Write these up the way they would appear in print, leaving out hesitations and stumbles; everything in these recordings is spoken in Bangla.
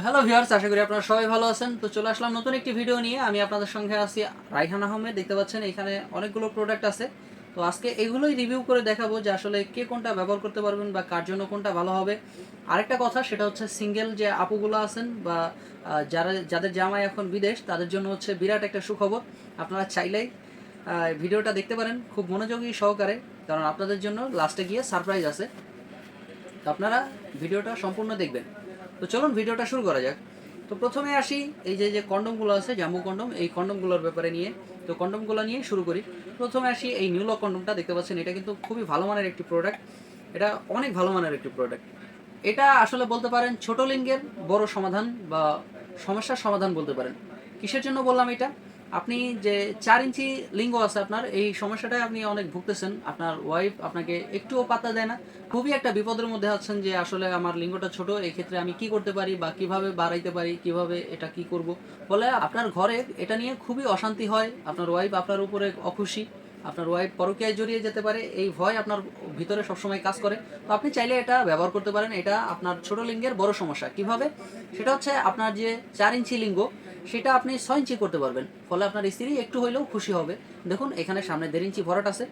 হ্যালো ভিউয়ার্স, আশা করি আপনারা সবাই ভালো আছেন। তো চলে আসলাম নতুন একটি ভিডিও নিয়ে। আমি আপনাদের সঙ্গে আছি রাইহান আহমেদ। দেখতে পাচ্ছেন এখানে অনেকগুলো প্রোডাক্ট আছে। তো আজকে এগুলোই রিভিউ করে দেখাবো যে আসলে কে কোনটা ব্যবহার করতে পারবেন বা কার জন্য কোনটা ভালো হবে। আরেকটা কথা, সেটা হচ্ছে সিঙ্গেল যে আপুগুলো আছেন বা যাদের জামাই এখন বিদেশ, তাদের জন্য হচ্ছে বিরাট একটা সুখবর। আপনারা চাইলেই ভিডিওটা দেখতে পারেন খুব মনোযোগী সহকারে, কারণ আপনাদের জন্য লাস্টে গিয়ে সারপ্রাইজ আছে। তো আপনারা ভিডিওটা সম্পূর্ণ দেখবেন। তো চলুন ভিডিওটা শুরু করা যাক। তো প্রথমে আসি এই যে যে কন্ডমগুলো আছে, জাম্বু কন্ডম, এই কন্ডমগুলোর ব্যাপারে নিয়ে। তো কন্ডমগুলো নিয়ে শুরু করি। প্রথমে আসি এই নিউলক কন্ডমটা। দেখতে পাচ্ছেন এটা কিন্তু খুবই ভালো মানের একটি প্রোডাক্ট। এটা অনেক ভালো মানের একটি প্রোডাক্ট। এটা আসলে বলতে পারেন ছোট লিঙ্গের বড় সমাধান বা সমস্যার সমাধান বলতে পারেন। কিসের জন্য বললাম এটা? আপনি যে 4 ইঞ্চি লিঙ্গ আছে আপনার, এই সমস্যাটায় আপনি অনেক ভুগতেছেন। আপনার ওয়াইফ আপনাকে একটুও পাত্তা দেয় না। খুবই একটা বিপদের মধ্যে আছেন যে আসলে আমার লিঙ্গটা ছোট, এই ক্ষেত্রে আমি কি করতে পারি বা কিভাবে বাড়াইতে পারি, কিভাবে এটা কি করব। ফলে আপনার ঘরে এটা নিয়ে খুবই অশান্তি হয়। আপনার ওয়াইফ আপনার উপরে অখুশি, আপনার ওয়াইফ পরকীয়ায় জড়িয়ে যেতে পারে, এই ভয় আপনার ভিতরে সবসময় কাজ করে। তো আপনি চাইলে এটা ব্যবহার করতে পারেন। এটা আপনার ছোট লিঙ্গের বড় সমস্যা কিভাবে, সেটা হচ্ছে আপনার যে 4 ইঞ্চি লিঙ্গ, সেটা আপনি 6 ইঞ্চি করতে পারবেন। ফলে আপনার স্ত্রী একটু হইলেও খুশি হবে। দেখুন এখানে সামনে 1.5 ইঞ্চি ভরাট আছে,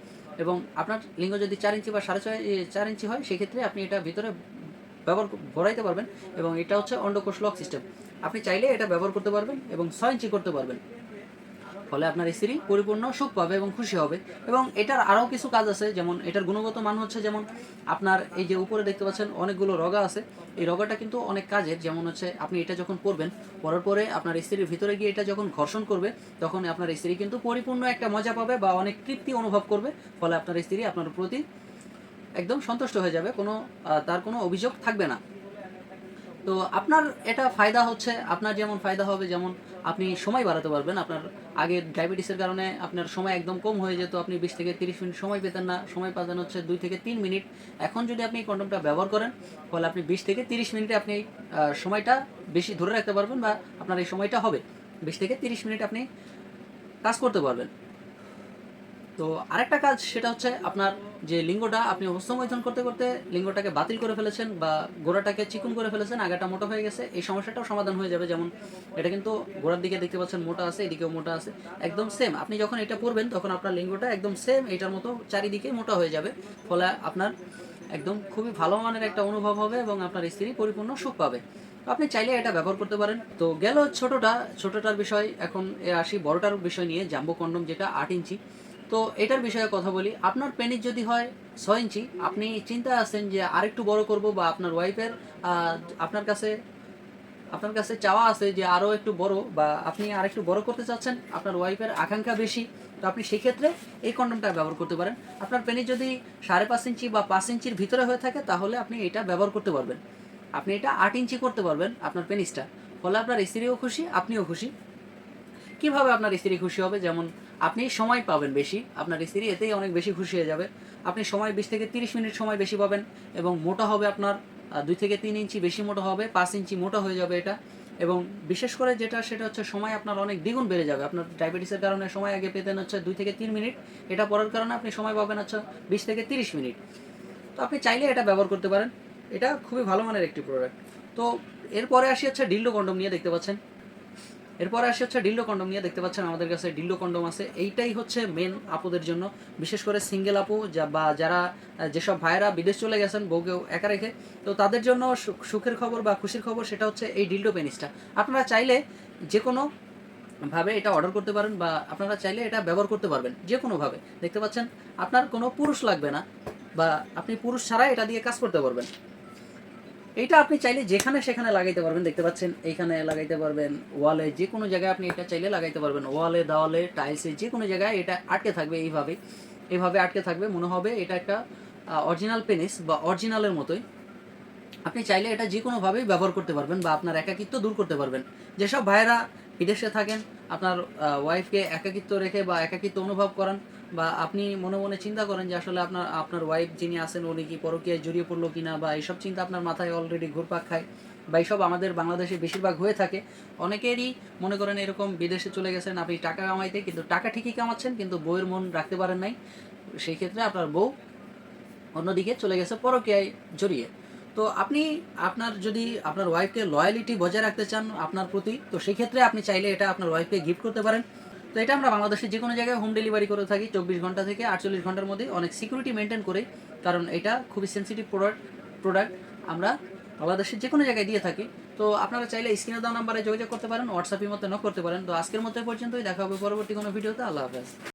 এবং আপনার লিঙ্গ যদি 4 ইঞ্চি বা 4.5 ইঞ্চি হয়, সেক্ষেত্রে আপনি এটা ভিতরে ব্যবহার ভরাইতে পারবেন। এবং এটা হচ্ছে অন্ডকোষ লক সিস্টেম। আপনি চাইলে এটা ব্যবহার করতে পারবেন এবং 6 ইঞ্চি করতে পারবেন। ফলে আপনার স্ত্রী পরিপূর্ণ সুখ পাবে এবং খুশি হবে। এবং এটার আরও কিছু কাজ আছে, যেমন এটার গুণগত মান হচ্ছে, যেমন আপনার এই যে উপরে দেখতে পাচ্ছেন অনেকগুলো রগা আছে, এই রগাটা কিন্তু অনেক কাজের। যেমন হচ্ছে আপনি এটা যখন পরবেন, পরার পরে আপনার স্ত্রীর ভিতরে গিয়ে এটা যখন ঘর্ষণ করবে, তখন আপনার স্ত্রী কিন্তু পরিপূর্ণ একটা মজা পাবে বা অনেক তৃপ্তি অনুভব করবে। ফলে আপনার স্ত্রী আপনার প্রতি একদম সন্তুষ্ট হয়ে যাবে, তার কোনো অভিযোগ থাকবে না। তো আপনার এটা ফায়দা হচ্ছে, আপনার যেমন ফায়দা হবে, যেমন আপনি সময় বাড়াতে পারবেন। আপনার আগে ডায়াবেটিসের কারণে আপনার সময় একদম কম হয়ে যেত, আপনি 20 থেকে 30 মিনিট সময় পেতেন না, সময় পাতেন হচ্ছে 2 থেকে 3 মিনিট। এখন যদি আপনি কন্ডমটা ব্যবহার করেন, ফলে আপনি 20 থেকে 30 মিনিটে আপনি সময়টা বেশি ধরে রাখতে পারবেন, বা আপনার এই সময়টা হবে 20 থেকে 30 মিনিট আপনি কাজ করতে পারবেন। তো আরেকটা কাজ, সেটা হচ্ছে আপনার যে লিঙ্গটা আপনি হস্তমৈথুন করতে করতে লিঙ্গটাকে বাতিল করে ফেলেছেন বা গোড়াটাকে চিকুন করে ফেলেছেন, আগাটা মোটা হয়ে গেছে, এই সমস্যাটাও সমাধান হয়ে যাবে। যেমন এটা কিন্তু গোড়ার দিকে দেখতে পাচ্ছেন মোটা আছে, এদিকেও মোটা আছে, একদম সেম। আপনি যখন এটা পরবেন তখন আপনার লিঙ্গটা একদম সেম এটার মতো চারিদিকে মোটা হয়ে যাবে। ফলে আপনার একদম খুবই ভালো মানের একটা অনুভব হবে এবং আপনার স্ত্রী পরিপূর্ণ সুখ পাবে। তো আপনি চাইলে এটা ব্যবহার করতে পারেন। তো গেল ছোটটার বিষয়। এখন আসি বড়টার বিষয় নিয়ে, জাম্বো কন্ডম যেটা 8 ইঞ্চি। তো এটার বিষয়ে কথা বলি। আপনার পেনিস যদি হয় 6 ইঞ্চি, আপনি চিন্তায় আছেন যে আরেকটু বড় করব, বা আপনার ওয়াইফের আপনার কাছে আপনার কাছে চাওয়া আছে যে আরও একটু বড়, বা আপনি আরেকটু বড় করতে চাচ্ছেন, আপনার ওয়াইফের আকাঙ্ক্ষা বেশি। তো আপনি সেক্ষেত্রে এই কন্ডমটা ব্যবহার করতে পারেন। আপনার পেনিস যদি 5.5 ইঞ্চি বা 5 ইঞ্চির ভিতরে হয়ে থাকে, তাহলে আপনি এটা ব্যবহার করতে পারবেন। আপনি এটা 8 ইঞ্চি করতে পারবেন আপনার পেনিসটা। ফলে আপনার স্ত্রীও খুশি, আপনিও খুশি। কিভাবে আপনার স্ত্রী খুশি হবে? যেমন আপনি সময় পাবেন বেশি, আপনার স্ত্রী এতেই অনেক বেশি খুশি হয়ে যাবে। আপনি সময় 20 থেকে 30 মিনিট সময় বেশি পাবেন, এবং মোটা হবে আপনার 2 থেকে 3 ইঞ্চি বেশি মোটা হবে, 5 ইঞ্চি মোটা হয়ে যাবে এটা। এবং বিশেষ করে যেটা, সেটা হচ্ছে সময় আপনার অনেক দ্বিগুণ বেড়ে যাবে। আপনার ডায়াবেটিসের কারণে সময় আগে পেতেন হচ্ছে 2 থেকে 3 মিনিট, এটা পড়ার কারণে আপনি সময় পাবেন হচ্ছে 20 থেকে 30 মিনিট। তো আপনি চাইলে এটা ব্যবহার করতে পারেন। এটা খুবই ভালো মানের একটি প্রোডাক্ট। তো এরপরে আসি হচ্ছে ডিল্ডো কন্ডম নিয়ে। দেখতে পাচ্ছেন এরপরে আসে হচ্ছে ডিল্ডো কন্ডম নিয়ে। দেখতে পাচ্ছেন আমাদের কাছে ডিল্ডো কন্ডম আছে। এইটাই হচ্ছে মেন আপুদের জন্য, বিশেষ করে সিঙ্গেল আপু বা যারা যেসব ভাইয়েরা বিদেশ চলে গেছেন বউকে একা রেখে, তো তাদের জন্য সুখের খবর বা খুশির খবর, সেটা হচ্ছে এই ডিল্ডো পেনিসটা। আপনারা চাইলে যে কোনো ভাবে এটা অর্ডার করতে পারেন, বা আপনারা চাইলে এটা ব্যবহার করতে পারবেন যে কোনোভাবে। দেখতে পাচ্ছেন আপনার কোনো পুরুষ লাগবে না, বা আপনি পুরুষ ছাড়াই এটা দিয়ে কাজ করতে পারবেন। এইটা আপনি চাইলে যেখানে সেখানে লাগাইতে পারবেন। দেখতে পাচ্ছেন এইখানে লাগাইতে পারবেন, ওয়ালে যে কোনো জায়গায় আপনি এটা চাইলে লাগাইতে পারবেন। ওয়ালে, দেওয়ালে, টাইলসে, যে কোনো জায়গায় এটা আটকে থাকবে। এইভাবে আটকে থাকবে, মনে হবে এটা একটা অরিজিনাল পেনিস বা অরিজিনালের মতোই। আপনি চাইলে এটা যে কোনোভাবেই ব্যবহার করতে পারবেন, বা আপনার একাকিত্ব দূর করতে পারবেন। যেসব ভাইয়েরা বিদেশে থাকেন, আপনার ওয়াইফকে একাকিত্ব রেখে বা একাকিত্ব অনুভব করান, বা আপনি মনে মনে চিন্তা করেন যে আসলে আপনার আপনার ওয়াইফ যিনি আছেন উনি কি পরকীয়ায় জড়িয়ে পড়লো কিনা, বা এইসব চিন্তা আপনার মাথায় অলরেডি ঘুরপাক খায়, বা এইসব আমাদের বাংলাদেশে বেশিরভাগ হয়ে থাকে। অনেকেরই মনে করেন এরকম বিদেশে চলে গেছেন আপনি টাকা কামাইতে, কিন্তু টাকা ঠিকই কামাচ্ছেন, কিন্তু বউয়ের মন রাখতে পারেন নাই। সেই ক্ষেত্রে আপনার বউ অন্যদিকে চলে গেছে পরকীয়ায় জড়িয়ে। তো আপনি আপনার যদি আপনার ওয়াইফকে লয়ালিটি বজায় রাখতে চান আপনার প্রতি, তো সেই ক্ষেত্রে আপনি চাইলে এটা আপনার ওয়াইফকে গিফট করতে পারেন। তো এটা আমরা বাংলাদেশের যে কোনো জায়গায় হোম ডেলিভারি করে থাকি 24 ঘন্টা থেকে 48 ঘন্টার মধ্যে, অনেক সিকিউরিটি মেনটেন করে, কারণ এটা খুবই সেন্সিটিভ প্রোডাক্ট আমরা বাংলাদেশের যে কোনো জায়গায় দিয়ে থাকি। তো আপনারা চাইলে স্ক্রিনে দেওয়া নাম্বারে যোগাযোগ করতে পারেন, হোয়াটসঅ্যাপের মধ্যে নক করতে পারেন। তো আজকের মতো পর্যন্তই, দেখা হবে পরবর্তী কোনো ভিডিওতে। আল্লাহ হাফেজ।